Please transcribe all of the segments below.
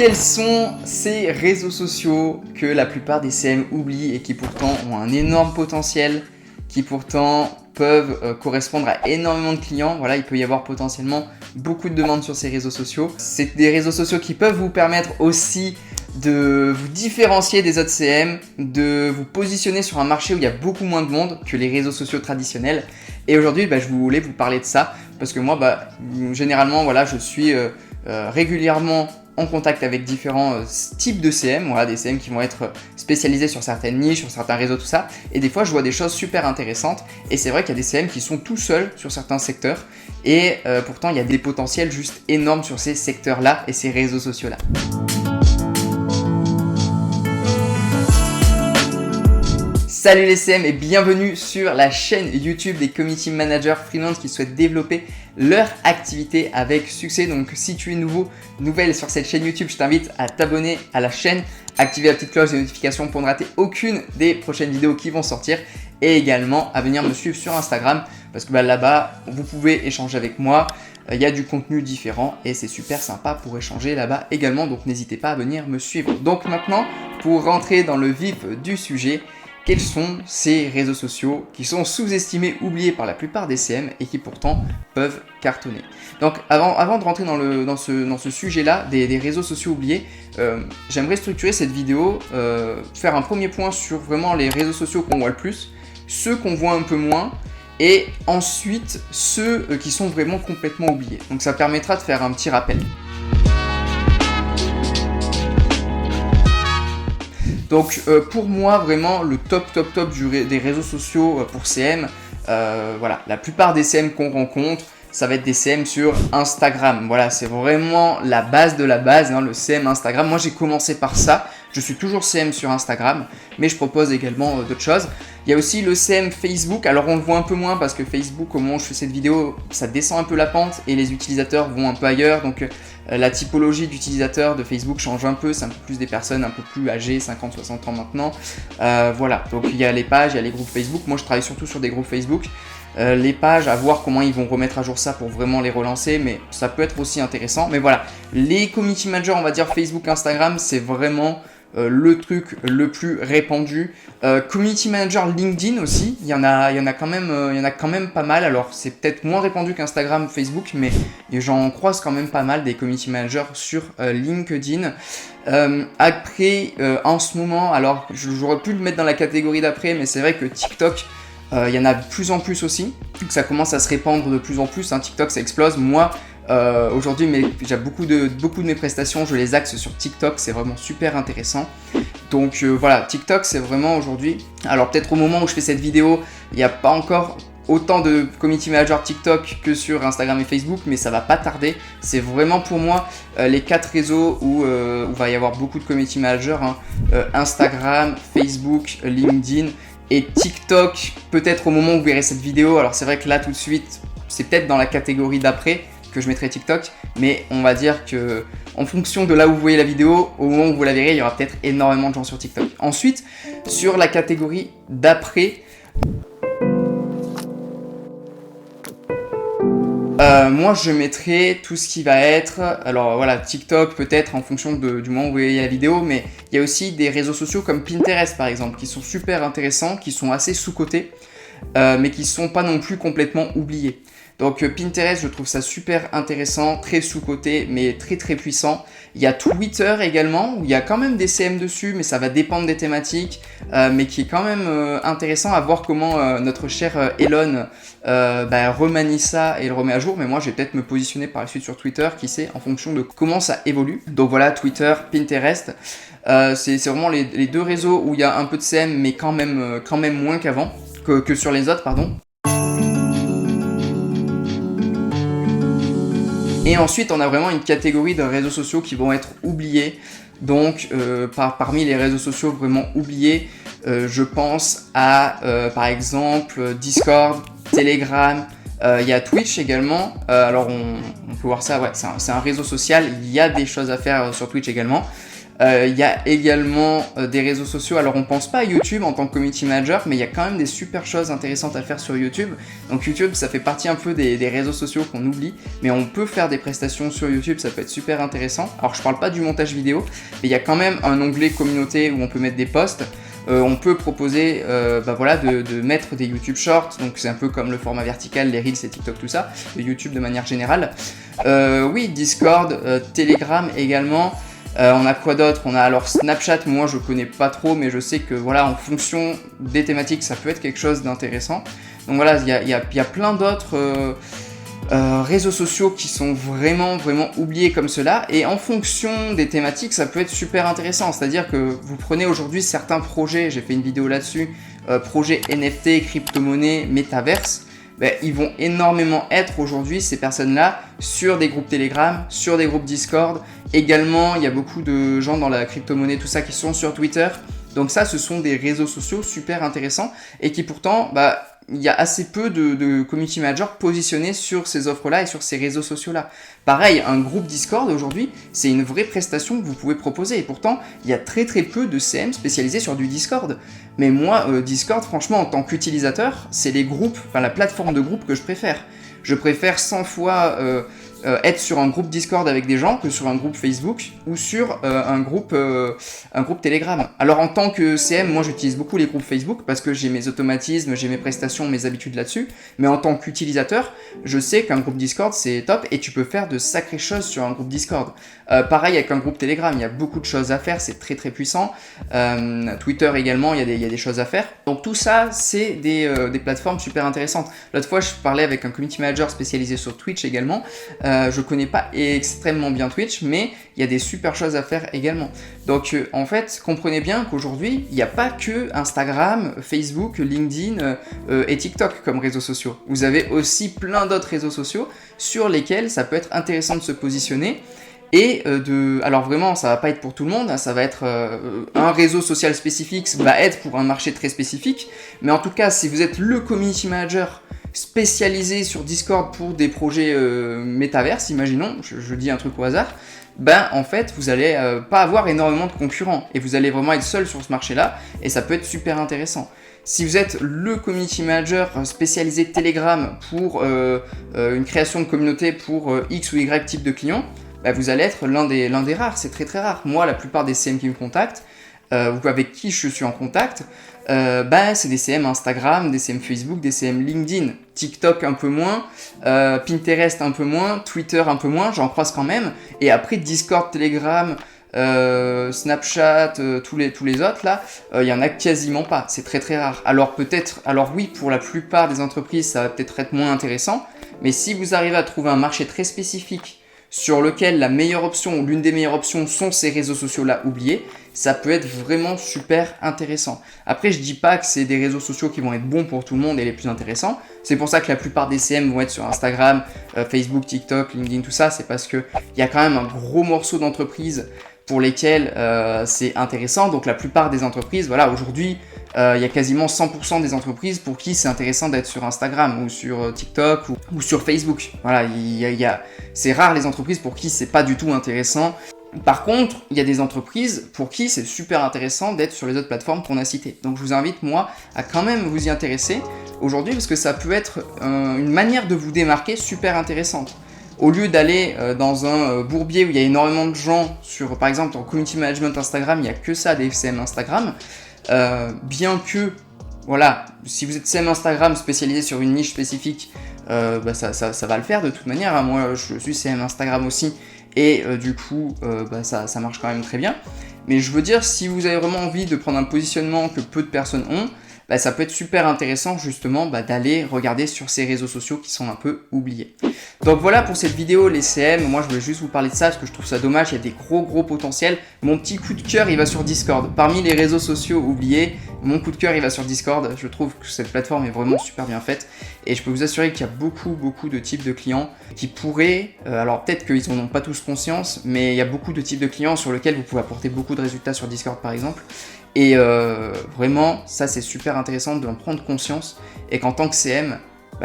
Quels sont ces réseaux sociaux que la plupart des CM oublient et qui pourtant ont un énorme potentiel, qui pourtant peuvent correspondre à énormément de clients? Voilà, il peut y avoir potentiellement beaucoup de demandes sur ces réseaux sociaux. C'est des réseaux sociaux qui peuvent vous permettre aussi de vous différencier des autres CM, de vous positionner sur un marché où il y a beaucoup moins de monde que les réseaux sociaux traditionnels. Et aujourd'hui, je voulais vous parler de ça parce que moi, généralement, voilà, je suis régulièrement en contact avec différents types de CM, voilà, des CM qui vont être spécialisés sur certaines niches, sur certains réseaux, tout ça. Et des fois, je vois des choses super intéressantes. Et c'est vrai qu'il y a des CM qui sont tout seuls sur certains secteurs. Et pourtant, il y a des potentiels juste énormes sur ces secteurs-là et ces réseaux sociaux-là. Salut les CM et bienvenue sur la chaîne YouTube des Community Managers Freelance qui souhaitent développer leur activité avec succès. Donc si tu es nouvelle sur cette chaîne YouTube, je t'invite à t'abonner à la chaîne, activer la petite cloche de notification pour ne rater aucune des prochaines vidéos qui vont sortir et également à venir me suivre sur Instagram parce que là-bas, vous pouvez échanger avec moi. Il y a du contenu différent et c'est super sympa pour échanger là-bas également. Donc n'hésitez pas à venir me suivre. Donc maintenant, pour rentrer dans le vif du sujet, quels sont ces réseaux sociaux qui sont sous-estimés, oubliés par la plupart des CM et qui pourtant peuvent cartonner? Donc avant de rentrer dans ce sujet-là, des réseaux sociaux oubliés, j'aimerais structurer cette vidéo, faire un premier point sur vraiment les réseaux sociaux qu'on voit le plus, ceux qu'on voit un peu moins, et ensuite ceux qui sont vraiment complètement oubliés. Donc ça permettra de faire un petit rappel. Donc pour moi vraiment le top des réseaux sociaux pour CM, voilà, la plupart des CM qu'on rencontre, ça va être des CM sur Instagram. Voilà, c'est vraiment la base de la base, le CM Instagram. Moi j'ai commencé par ça, je suis toujours CM sur Instagram, mais je propose également d'autres choses. Il y a aussi le CM Facebook, alors on le voit un peu moins parce que Facebook, au moment où je fais cette vidéo, ça descend un peu la pente et les utilisateurs vont un peu ailleurs. Donc la typologie d'utilisateurs de Facebook change un peu, c'est un peu plus des personnes un peu plus âgées, 50-60 ans maintenant. Voilà, donc il y a les pages, il y a les groupes Facebook. Moi je travaille surtout sur des groupes Facebook. Les pages, à voir comment ils vont remettre à jour ça pour vraiment les relancer, mais ça peut être aussi intéressant. Mais voilà, les community managers, on va dire Facebook, Instagram, c'est vraiment le truc le plus répandu. Community manager LinkedIn aussi, il y en a quand même pas mal. Alors c'est peut-être moins répandu qu'Instagram, Facebook, mais j'en croise quand même pas mal des community managers sur LinkedIn. Après, en ce moment, alors j'aurais pu le mettre dans la catégorie d'après, mais c'est vrai que TikTok, il y en a de plus en plus aussi, donc ça commence à se répandre de plus en plus, TikTok ça explose. Moi aujourd'hui j'ai beaucoup de mes prestations, je les axe sur TikTok, c'est vraiment super intéressant. Donc voilà, TikTok c'est vraiment aujourd'hui, alors peut-être au moment où je fais cette vidéo, il n'y a pas encore autant de community managers TikTok que sur Instagram et Facebook, mais ça va pas tarder. C'est vraiment pour moi les 4 réseaux où va y avoir beaucoup de community managers, Instagram, Facebook, LinkedIn et TikTok, peut-être au moment où vous verrez cette vidéo. Alors c'est vrai que là tout de suite, c'est peut-être dans la catégorie d'après que je mettrai TikTok, mais on va dire que en fonction de là où vous voyez la vidéo, au moment où vous la verrez, il y aura peut-être énormément de gens sur TikTok. Ensuite, sur la catégorie d'après, moi je mettrai tout ce qui va être, alors voilà, TikTok peut-être en fonction du moment où vous voyez la vidéo, mais il y a aussi des réseaux sociaux comme Pinterest par exemple, qui sont super intéressants, qui sont assez sous-cotés, mais qui ne sont pas non plus complètement oubliés. Donc Pinterest, je trouve ça super intéressant, très sous-coté, mais très très puissant. Il y a Twitter également, où il y a quand même des CM dessus, mais ça va dépendre des thématiques, mais qui est quand même intéressant à voir comment notre cher Elon remanie ça et le remet à jour. Mais moi, je vais peut-être me positionner par la suite sur Twitter, qui sait, en fonction de comment ça évolue. Donc voilà, Twitter, Pinterest, c'est vraiment les deux réseaux où il y a un peu de CM, mais quand même moins qu'avant, que sur les autres, pardon. Et ensuite, on a vraiment une catégorie de réseaux sociaux qui vont être oubliés. Donc, parmi les réseaux sociaux vraiment oubliés, je pense à, par exemple, Discord, Telegram, il y a Twitch également. Alors, on peut voir ça, ouais, c'est un réseau social. Il y a des choses à faire sur Twitch également. Il y a également des réseaux sociaux. Alors on pense pas à YouTube en tant que community manager, mais il y a quand même des super choses intéressantes à faire sur YouTube. Donc YouTube, ça fait partie un peu des réseaux sociaux qu'on oublie, mais on peut faire des prestations sur YouTube, ça peut être super intéressant. Alors je parle pas du montage vidéo, mais il y a quand même un onglet communauté où on peut mettre des posts. On peut proposer de mettre des YouTube Shorts, donc c'est un peu comme le format vertical, les Reels et TikTok, tout ça, de YouTube de manière générale. Oui, Discord, Telegram également. On a quoi d'autre? On a alors Snapchat, moi je connais pas trop, mais je sais que voilà, en fonction des thématiques, ça peut être quelque chose d'intéressant. Donc voilà, il y a plein d'autres réseaux sociaux qui sont vraiment oubliés comme cela, et en fonction des thématiques, ça peut être super intéressant. C'est-à-dire que vous prenez aujourd'hui certains projets, j'ai fait une vidéo là-dessus, projets NFT, crypto-monnaie, métaverse. Ils vont énormément être aujourd'hui, ces personnes-là, sur des groupes Telegram, sur des groupes Discord. Également, il y a beaucoup de gens dans la crypto-monnaie, tout ça, qui sont sur Twitter. Donc ça, ce sont des réseaux sociaux super intéressants et qui pourtant, il y a assez peu de community managers positionnés sur ces offres-là et sur ces réseaux sociaux-là. Pareil, un groupe Discord aujourd'hui, c'est une vraie prestation que vous pouvez proposer. Et pourtant, il y a très peu de CM spécialisés sur du Discord. Mais moi, Discord, franchement, en tant qu'utilisateur, c'est les groupes, la plateforme de groupe que je préfère. Je préfère 100 fois être sur un groupe Discord avec des gens que sur un groupe Facebook ou sur un groupe Telegram. Alors en tant que CM, moi j'utilise beaucoup les groupes Facebook parce que j'ai mes automatismes, j'ai mes prestations, mes habitudes là-dessus. Mais en tant qu'utilisateur, je sais qu'un groupe Discord c'est top et tu peux faire de sacrées choses sur un groupe Discord. Pareil avec un groupe Telegram, il y a beaucoup de choses à faire, c'est très puissant. Twitter également, il y a des choses à faire. Donc tout ça, c'est des plateformes super intéressantes. L'autre fois, je parlais avec un community manager spécialisé sur Twitch également. Je connais pas extrêmement bien Twitch, mais il y a des super choses à faire également. Donc en fait, comprenez bien qu'aujourd'hui, il n'y a pas que Instagram, Facebook, LinkedIn et TikTok comme réseaux sociaux. Vous avez aussi plein d'autres réseaux sociaux sur lesquels ça peut être intéressant de se positionner. Et alors vraiment, ça va pas être pour tout le monde, hein, ça va être un réseau social spécifique, ça va être pour un marché très spécifique. Mais en tout cas, si vous êtes le community manager spécialisé sur Discord pour des projets métaverses, imaginons, je dis un truc au hasard, en fait, vous allez pas avoir énormément de concurrents et vous allez vraiment être seul sur ce marché-là et ça peut être super intéressant. Si vous êtes le community manager spécialisé Telegram pour une création de communauté pour X ou Y type de clients, vous allez être l'un des rares, c'est très rare. Moi, la plupart des CM qui me contactent, avec qui je suis en contact, c'est des CM Instagram, des CM Facebook, des CM LinkedIn, TikTok un peu moins, Pinterest un peu moins, Twitter un peu moins, j'en croise quand même. Et après Discord, Telegram, Snapchat, tous les autres là, il y en a quasiment pas, c'est très rare. Alors oui, pour la plupart des entreprises, ça va peut-être être moins intéressant, mais si vous arrivez à trouver un marché très spécifique sur lequel la meilleure option ou l'une des meilleures options sont ces réseaux sociaux-là oubliés, ça peut être vraiment super intéressant. Après, je dis pas que c'est des réseaux sociaux qui vont être bons pour tout le monde et les plus intéressants. C'est pour ça que la plupart des CM vont être sur Instagram, Facebook, TikTok, LinkedIn, tout ça. C'est parce qu'il y a quand même un gros morceau d'entreprises pour lesquelles c'est intéressant. Donc la plupart des entreprises, voilà, aujourd'hui, il y a quasiment 100% des entreprises pour qui c'est intéressant d'être sur Instagram ou sur TikTok ou sur Facebook. Voilà, c'est rare les entreprises pour qui c'est pas du tout intéressant. Par contre, il y a des entreprises pour qui c'est super intéressant d'être sur les autres plateformes qu'on a citées. Donc je vous invite, moi, à quand même vous y intéresser aujourd'hui parce que ça peut être une manière de vous démarquer super intéressante. Au lieu d'aller dans un bourbier où il y a énormément de gens sur, par exemple, en community management Instagram, il n'y a que ça, des CM Instagram, bien que, voilà, si vous êtes CM Instagram spécialisé sur une niche spécifique, ça va le faire de toute manière, hein. Moi, je suis CM Instagram aussi, et du coup, ça marche quand même très bien. Mais je veux dire, si vous avez vraiment envie de prendre un positionnement que peu de personnes ont, ça peut être super intéressant justement d'aller regarder sur ces réseaux sociaux qui sont un peu oubliés. Donc voilà pour cette vidéo les CM, moi je voulais juste vous parler de ça parce que je trouve ça dommage, il y a des gros potentiels. Mon petit coup de cœur il va sur Discord, parmi les réseaux sociaux oubliés, mon coup de cœur il va sur Discord, je trouve que cette plateforme est vraiment super bien faite et je peux vous assurer qu'il y a beaucoup de types de clients qui pourraient, alors peut-être qu'ils n'en ont pas tous conscience, mais il y a beaucoup de types de clients sur lesquels vous pouvez apporter beaucoup de résultats sur Discord par exemple. Et vraiment, ça c'est super intéressant d'en prendre conscience et qu'en tant que CM,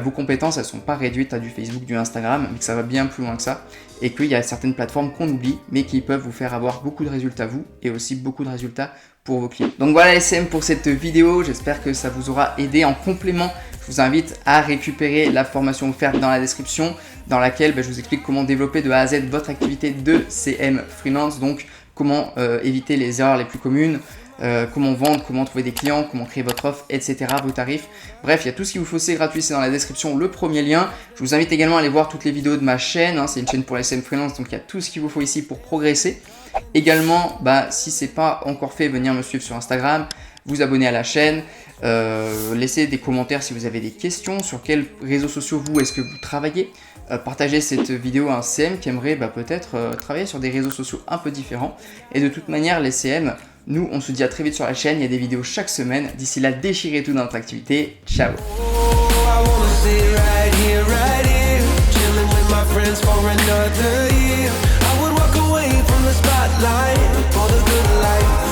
vos compétences elles sont pas réduites à du Facebook, du Instagram, mais que ça va bien plus loin que ça et qu'il y a certaines plateformes qu'on oublie mais qui peuvent vous faire avoir beaucoup de résultats vous et aussi beaucoup de résultats pour vos clients. Donc voilà les CM pour cette vidéo, j'espère que ça vous aura aidé. En complément, je vous invite à récupérer la formation offerte dans la description dans laquelle je vous explique comment développer de A à Z votre activité de CM freelance, donc comment éviter les erreurs les plus communes, comment vendre, comment trouver des clients, comment créer votre offre, etc., vos tarifs. Bref, il y a tout ce qu'il vous faut, c'est gratuit, c'est dans la description, le premier lien. Je vous invite également à aller voir toutes les vidéos de ma chaîne, hein, c'est une chaîne pour les CM freelance, donc il y a tout ce qu'il vous faut ici pour progresser. Également, si ce n'est pas encore fait, venir me suivre sur Instagram, vous abonner à la chaîne, laissez des commentaires si vous avez des questions, sur quels réseaux sociaux est-ce que vous travaillez. Partagez cette vidéo à un CM qui aimerait peut-être travailler sur des réseaux sociaux un peu différents. Et de toute manière, les CM, nous, on se dit à très vite sur la chaîne. Il y a des vidéos chaque semaine. D'ici là, déchirez tout dans notre activité. Ciao! Spotlight for the good life.